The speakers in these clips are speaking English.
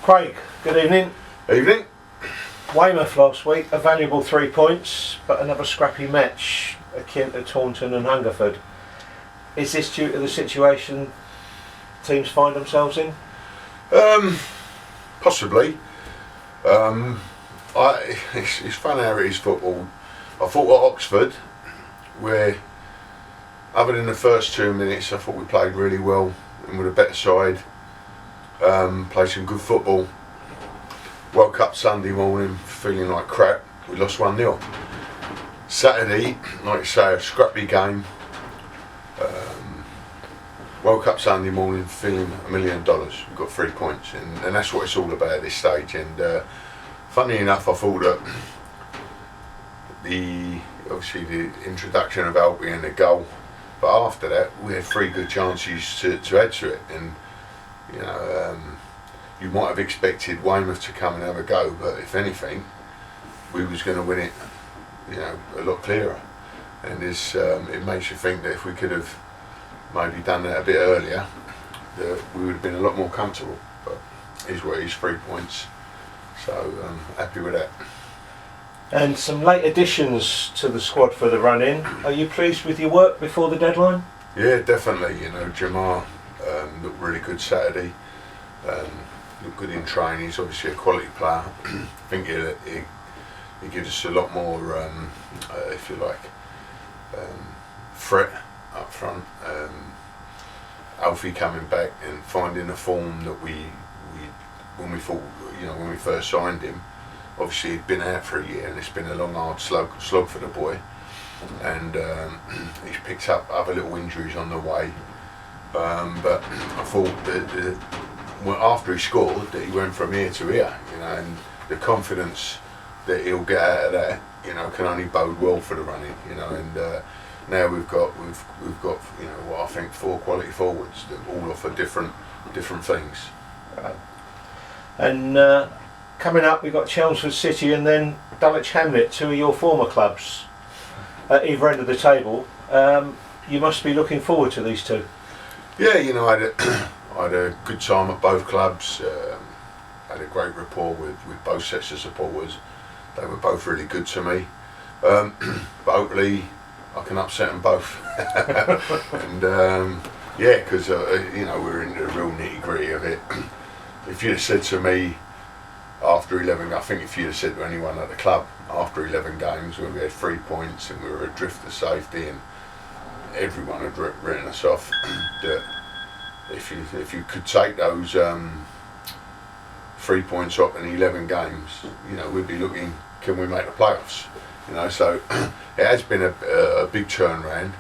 Craig, good evening. Evening. Weymouth last week, a valuable 3 points, but another scrappy match akin to Taunton and Hungerford. Is this due to the situation teams find themselves in? Possibly. It's fun how it is football. I thought at Oxford, where other than the first 2 minutes, I thought we played really well and with a better side. Played some good football. Woke up Sunday morning feeling like crap. We lost 1-0. Saturday, like you say, a scrappy game. Woke up Sunday morning feeling $1 million. We got 3 points, and that's what it's all about at this stage. And funny enough, I thought that obviously the introduction of Albi and the goal, but after that we had 3 good chances to add to it, and you might have expected Weymouth to come and have a go, but if anything, we was going to win it, a lot clearer. And it makes you think that if we could have maybe done that a bit earlier, that we would have been a lot more comfortable. But it is what it is, 3 points. So I'm happy with that. And some late additions to the squad for the run-in. Are you pleased with your work before the deadline? Yeah, definitely. Jamar looked really good Saturday. Looked good in training. He's obviously a quality player. I think he gives us a lot more, if you like, threat up front. Alfie coming back and finding the form that we when we thought, when we first signed him. Obviously he'd been out for a year and it's been a long hard slog for the boy, and he's picked up other little injuries on the way, but I thought that after he scored that he went from here to here, and the confidence that he'll get out of that, can only bode well for the running, and now we've got what I think 4 quality forwards that all offer different things. Right. And coming up, we've got Chelmsford City and then Dulwich Hamlet, 2 of your former clubs at either end of the table. You must be looking forward to these 2. Yeah, I had a good time at both clubs. Had a great rapport with both sets of supporters. They were both really good to me. But hopefully I can upset them both. And because we're in the real nitty gritty of it. If you'd have said to me after 11, I think if you'd have said to anyone at the club after 11 games when we had 3 points and we were adrift to safety and everyone had written us off, that if you could take those 3 points up in 11 games, we'd be looking, can we make the playoffs? So it has been a big turnaround.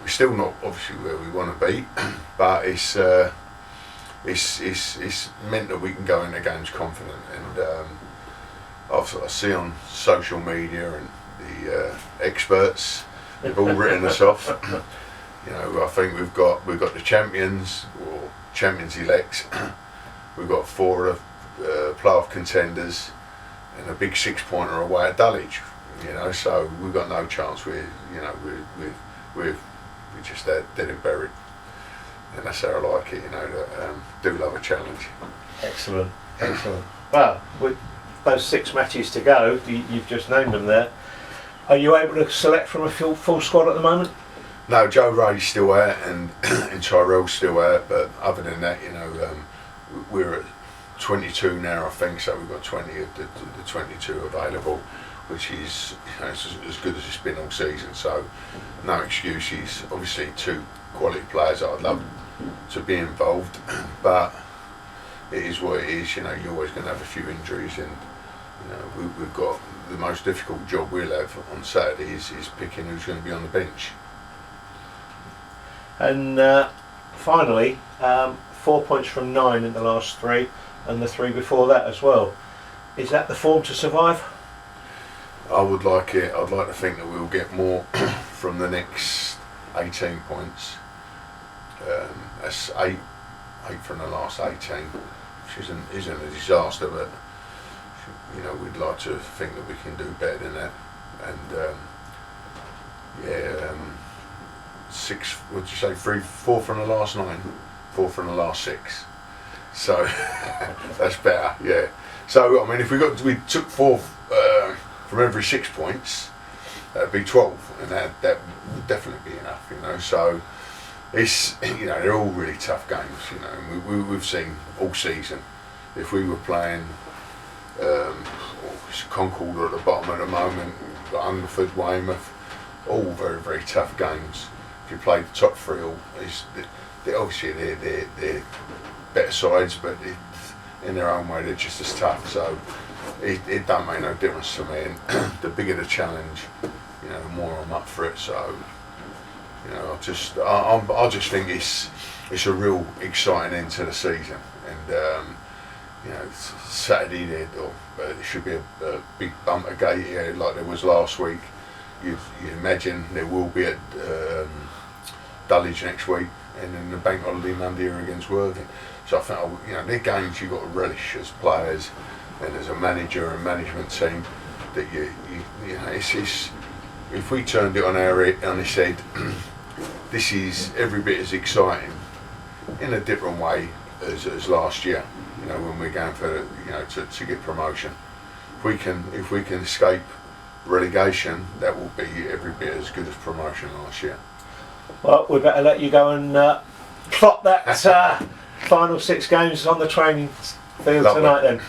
We're still not obviously where we want to be, but it's meant that we can go into games confident. And I see on social media and the experts, they've all written us off. I think we've got the champions or champions elects. We've got 4 of playoff contenders and a big 6-pointer away at Dulwich. So we've got no chance. We're just dead and buried. And that's how I like it, do love a challenge. Excellent. Well, with those 6 matches to go, you've just named them there, are you able to select from a full squad at the moment? No, Joe Ray's still out and Tyrell's still out, but other than that, we're at 22 now, I think, so we've got 20 of the 22 available, which is as good as it's been all season, so no excuses. Obviously 2 quality players that I'd love to be involved, but it is what it is. You're always going to have a few injuries, and we've got the most difficult job we'll have on Saturday is picking who's going to be on the bench. And finally, 4 points from 9 in the last 3, and the 3 before that as well. Is that the form to survive? I would like it. I'd like to think that we'll get more from the next 18 points. That's 8 from the last 18, which isn't a disaster, but we'd like to think that we can do better than that. And 6. Would you say 4 from the last 9, 4 from the last 6? So that's better, yeah. So I mean, if we took 4 from every 6 points, that'd be 12, and that would definitely be enough, you know. So it's, you know, they're all really tough games, you know. We've seen all season. If we were playing Concord at the bottom at the moment, we've got Hungerford, Weymouth, all very, very tough games. If you play the top 3, obviously they're better sides, but in their own way they're just as tough. So it don't make no difference to me. And the bigger the challenge, you know, the more I'm up for it. So, you know, I just think it's a real exciting end to the season. And you know, Saturday there, it should be a big bumper gate here like there was last week. You imagine there will be at Dulwich next week, and then the bank holiday Monday here against Worthing. So I think, you know, they're games you've got to relish as players and as a manager and management team. That you know, it's if we turned it on its head, this is every bit as exciting in a different way as last year. You know, when we're going for, you know, to get promotion. If we can escape relegation, that will be every bit as good as promotion last year. Well, we better let you go and plot that final 6 games on the training field Lovely. tonight then.